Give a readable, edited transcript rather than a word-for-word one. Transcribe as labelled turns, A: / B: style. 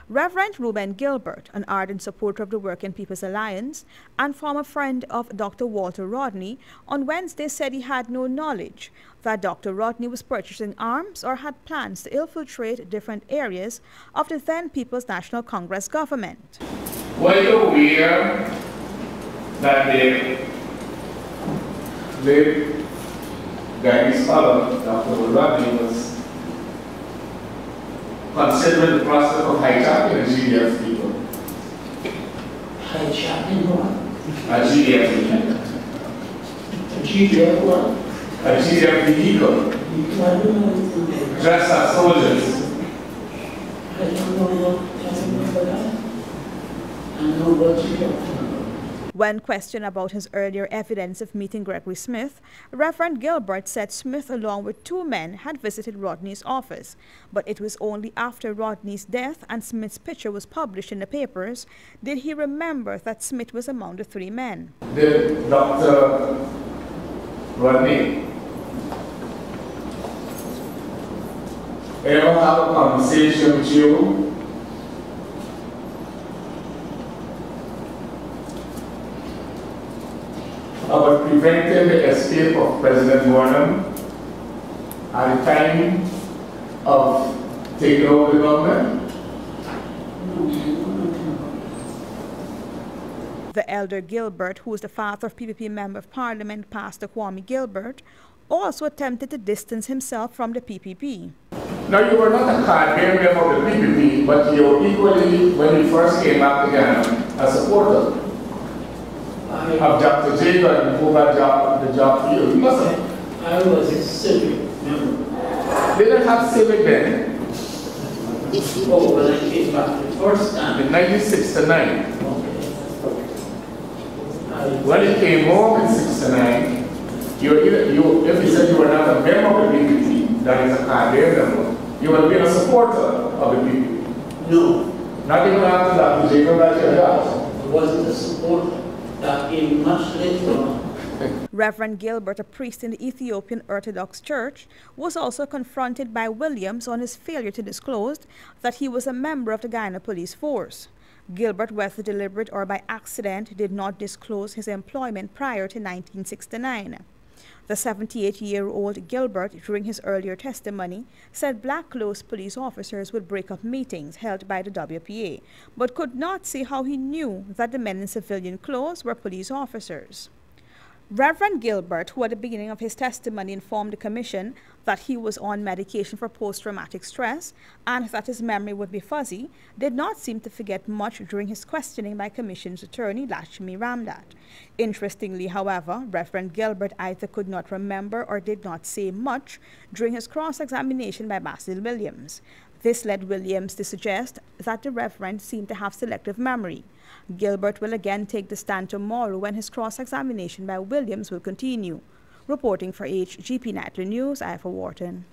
A: Reverend Rueben Gilbert, an ardent supporter of the Working People's Alliance and former friend of Dr. Walter Rodney, on Wednesday said he had no knowledge that Dr. Rodney was purchasing arms or had plans to infiltrate different areas of the then People's National Congress government.
B: Were you aware that the late Guyanese scholar, Dr. Rodney, was considering the process of hijacking a GDF people?
C: Hijacking what?
B: A GDF vehicle.
C: A GDF what?
B: A GDF vehicle.
C: I don't know anything.
B: Dressed as soldiers.
C: I don't know about that. I know what you're talking about.
A: When questioned about his earlier evidence of meeting Gregory Smith, Reverend Gilbert said Smith, along with 2 men, had visited Rodney's office, but it was only after Rodney's death and Smith's picture was published in the papers did he remember that Smith was among the 3 men.
B: Did Dr. Rodney ever have a conversation with you about preventing the escape of President Wharton at the time of taking over the government?
A: The elder Gilbert, who is the father of PPP Member of Parliament Pastor Kwame Gilbert, also attempted to distance himself from the PPP.
B: Now, you were not a card-bearing member of the PPP, but you were equally, when you first came back to Ghana, a supporter of Dr. Jacob, who got the job for you. You must have.
C: I was a civic member.
B: They didn't have civic then.
C: Oh, when I came back the first time.
B: In 1969.
C: Okay.
B: When you came home in 69, if you said you were not a member of the PPP, that is a card-bearing member, you would have been a supporter of the PPP.
C: No.
B: Not even after Dr. Jacob got your job.
C: I wasn't a supporter. That came much later on.
A: Reverend Gilbert, a priest in the Ethiopian Orthodox Church, was also confronted by Williams on his failure to disclose that he was a member of the Guyana Police Force. Gilbert, whether deliberate or by accident, did not disclose his employment prior to 1969. The 78-year-old Gilbert, during his earlier testimony, said black-clothes police officers would break up meetings held by the WPA, but could not say how he knew that the men in civilian clothes were police officers. Reverend Gilbert, who at the beginning of his testimony informed the Commission that he was on medication for post-traumatic stress and that his memory would be fuzzy, did not seem to forget much during his questioning by Commission's attorney Lashmi Ramdat. Interestingly, however, Reverend Gilbert either could not remember or did not say much during his cross-examination by Basil Williams. This led Williams to suggest that the Reverend seemed to have selective memory. Gilbert will again take the stand tomorrow when his cross-examination by Williams will continue. Reporting for HGP Nightly News, Iva Wharton.